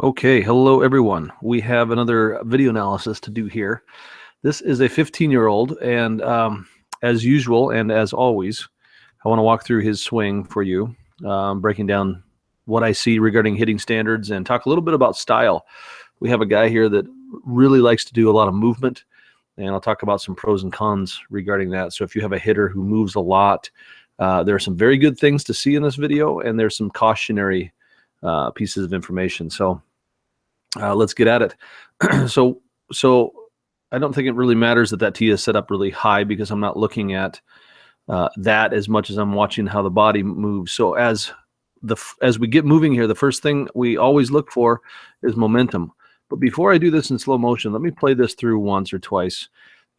Okay, hello everyone. We have another video analysis to do here. This is a 15-year-old, and as usual and as always, I want to walk through his swing for you, breaking down what I see regarding hitting standards and talk a little bit about style. We have a guy here that really likes to do a lot of movement, and I'll talk about some pros and cons regarding that. So if you have a hitter who moves a lot, there are some very good things to see in this video, and there's some cautionary pieces of information. So let's get at it. so I don't think it really matters that tee is set up really high, because I'm not looking at that as much as I'm watching how the body moves. So as we get moving here, the first thing we always look for is momentum. But before I do this in slow motion, let me play this through once or twice,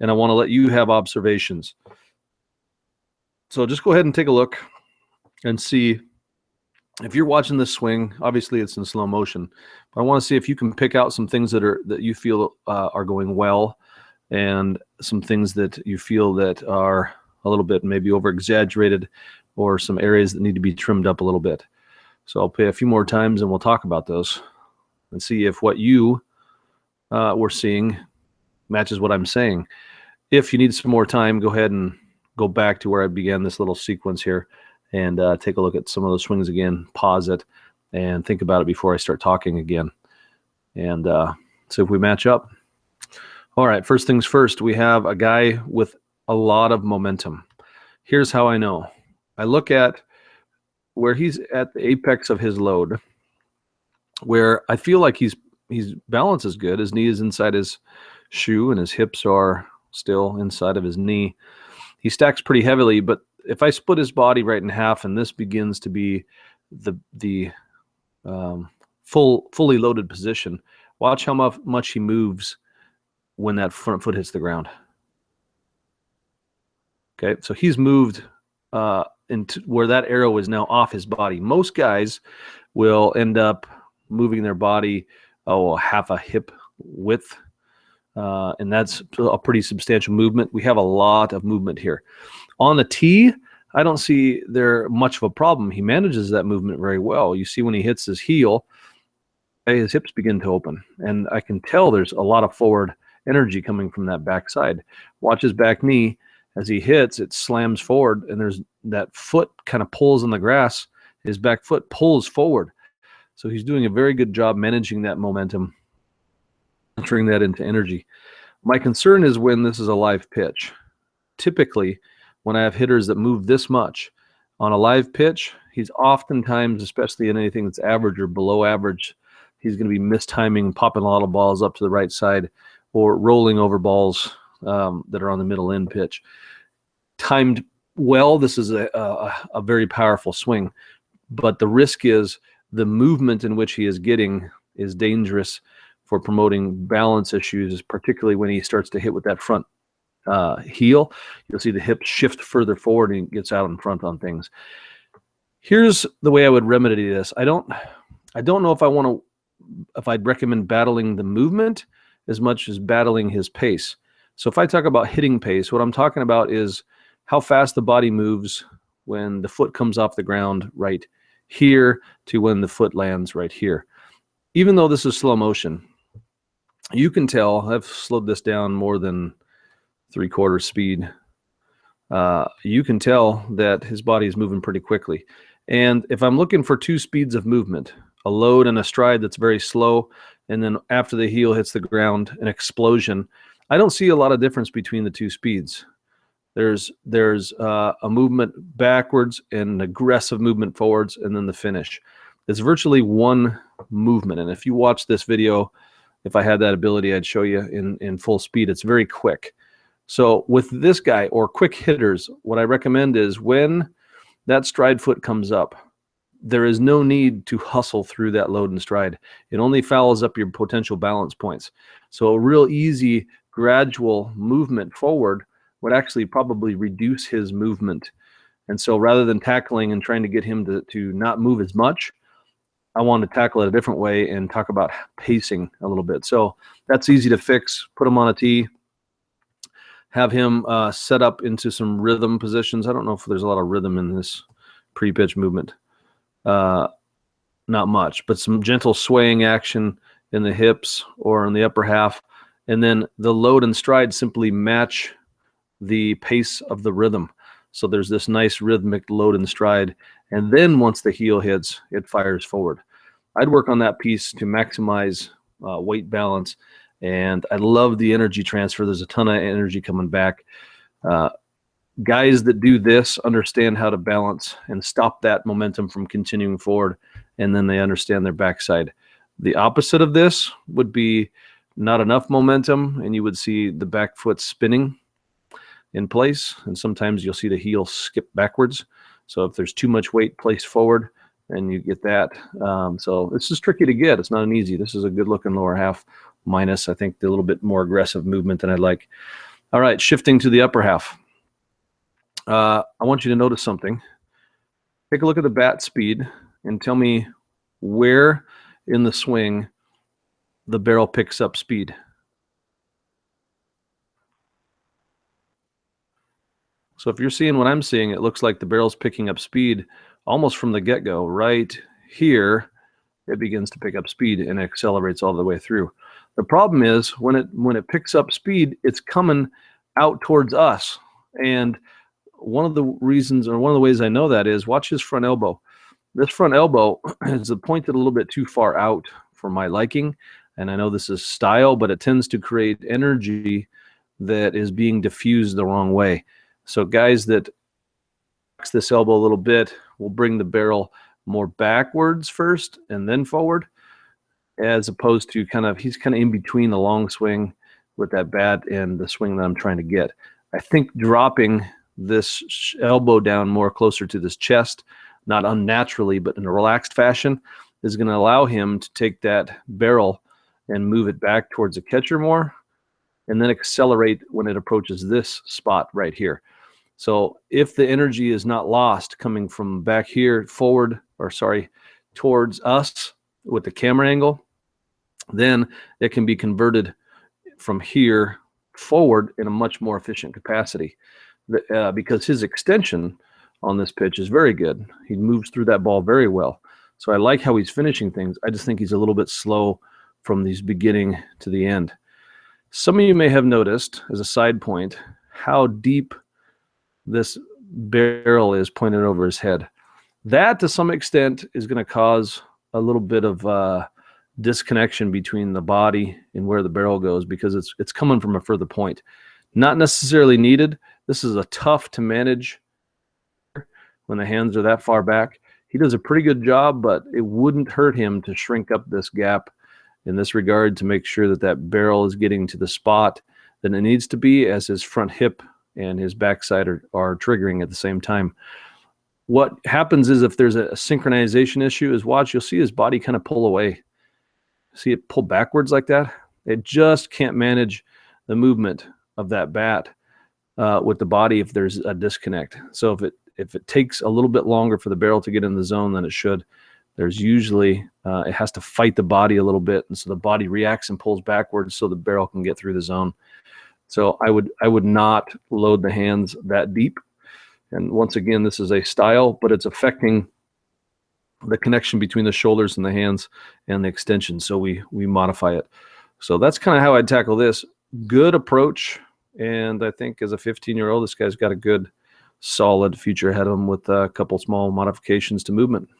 and I want to let you have observations. So just go ahead and take a look and see. If you're watching this swing, obviously it's in slow motion, but I want to see if you can pick out some things that you feel are going well, and some things that you feel that are a little bit maybe over exaggerated, or some areas that need to be trimmed up a little bit. So I'll play a few more times and we'll talk about those and see if what you were seeing matches what I'm saying. If you need some more time, go ahead and go back to where I began this little sequence here and take a look at some of those swings again, pause it, and think about it before I start talking again, and see if we match up. All right, first things first, we have a guy with a lot of momentum. Here's how I know. I look at where he's at the apex of his load, where I feel like his balance is good. His knee is inside his shoe and his hips are still inside of his knee. He stacks pretty heavily, but if I split his body right in half, and this begins to be the fully loaded position, watch how much he moves when that front foot hits the ground. Okay, so he's moved into where that arrow is now off his body. Most guys will end up moving their body half a hip width, and that's a pretty substantial movement. We have a lot of movement here. On the tee, I don't see there much of a problem. He manages that movement very well. You see when he hits his heel, his hips begin to open, and I can tell there's a lot of forward energy coming from that backside. Watch his back knee. As he hits, it slams forward, and there's that foot kind of pulls on the grass. His back foot pulls forward. So he's doing a very good job managing that momentum, turning that into energy. My concern is when this is a live pitch. Typically, when I have hitters that move this much on a live pitch, he's oftentimes, especially in anything that's average or below average, he's going to be mistiming, popping a lot of balls up to the right side, or rolling over balls that are on the middle end pitch. Timed well, this is a very powerful swing, but the risk is the movement in which he is getting is dangerous for promoting balance issues, particularly when he starts to hit with that front heel. You'll see the hips shift further forward and he gets out in front on things. Here's the way I would remedy this. I don't know if I'd recommend battling the movement as much as battling his pace. So if I talk about hitting pace, what I'm talking about is how fast the body moves when the foot comes off the ground right here to when the foot lands right here. Even though this is slow motion, you can tell, I've slowed this down more than 3/4 speed. You can tell that his body is moving pretty quickly. And if I'm looking for two speeds of movement, a load and a stride that's very slow, and then after the heel hits the ground, an explosion, I don't see a lot of difference between the two speeds. There's a movement backwards and an aggressive movement forwards, and then the finish. It's virtually one movement. And if you watch this video, if I had that ability, I'd show you in full speed. It's very quick. So with this guy, or quick hitters, what I recommend is when that stride foot comes up, there is no need to hustle through that load and stride. It only fouls up your potential balance points. So a real easy, gradual movement forward would actually probably reduce his movement. And so rather than tackling and trying to get him to not move as much, I want to tackle it a different way and talk about pacing a little bit. So that's easy to fix. Put him on a tee. Have him set up into some rhythm positions. I don't know if there's a lot of rhythm in this pre-pitch movement. not much, but some gentle swaying action in the hips or in the upper half. And then the load and stride simply match the pace of the rhythm. So there's this nice rhythmic load and stride. And then once the heel hits, it fires forward. I'd work on that piece to maximize weight balance. And I love the energy transfer. There's a ton of energy coming back. Guys that do this understand how to balance and stop that momentum from continuing forward, and then they understand their backside. The opposite of this would be not enough momentum, and you would see the back foot spinning in place, and sometimes you'll see the heel skip backwards. So if there's too much weight placed forward, and you get that. So this is tricky to get. It's not an easy. This is a good-looking lower half, minus, I think, the little bit more aggressive movement than I'd like. All right, shifting to the upper half. I want you to notice something. Take a look at the bat speed and tell me where in the swing the barrel picks up speed. So if you're seeing what I'm seeing, it looks like the barrel's picking up speed almost from the get-go. Right here, it begins to pick up speed and accelerates all the way through. The problem is when it picks up speed, it's coming out towards us. And one of the reasons, or one of the ways I know that is, watch his front elbow. This front elbow is pointed a little bit too far out for my liking. And I know this is style, but it tends to create energy that is being diffused the wrong way. So guys that box this elbow a little bit will bring the barrel more backwards first and then forward, as opposed to he's kind of in between the long swing with that bat and the swing that I'm trying to get. I think dropping this elbow down more closer to this chest, not unnaturally, but in a relaxed fashion, is going to allow him to take that barrel and move it back towards the catcher more, and then accelerate when it approaches this spot right here. So if the energy is not lost coming from back here forward, or sorry, towards us with the camera angle, then it can be converted from here forward in a much more efficient capacity. Because his extension on this pitch is very good. He moves through that ball very well. So I like how he's finishing things. I just think he's a little bit slow from the beginning to the end. Some of you may have noticed, as a side point, how deep this barrel is pointed over his head. That, to some extent, is going to cause a little bit of disconnection between the body and where the barrel goes, because it's coming from a further point. Not necessarily needed. This is a tough to manage when the hands are that far back. He does a pretty good job, but it wouldn't hurt him to shrink up this gap in this regard to make sure that that barrel is getting to the spot that it needs to be, as his front hip and his backside are triggering at the same time. What happens is, if there's a synchronization issue, is watch, you'll see his body kind of pull away. See it pull backwards like that? It just can't manage the movement of that bat with the body if there's a disconnect. So if it takes a little bit longer for the barrel to get in the zone than it should, there's usually it has to fight the body a little bit, and so the body reacts and pulls backwards so the barrel can get through the zone. So I would not load the hands that deep. And once again, this is a style, but it's affecting the connection between the shoulders and the hands and the extension. So we modify it. So that's kind of how I'd tackle this. Good approach. And I think as a 15-year-old, this guy's got a good, solid future ahead of him with a couple small modifications to movement.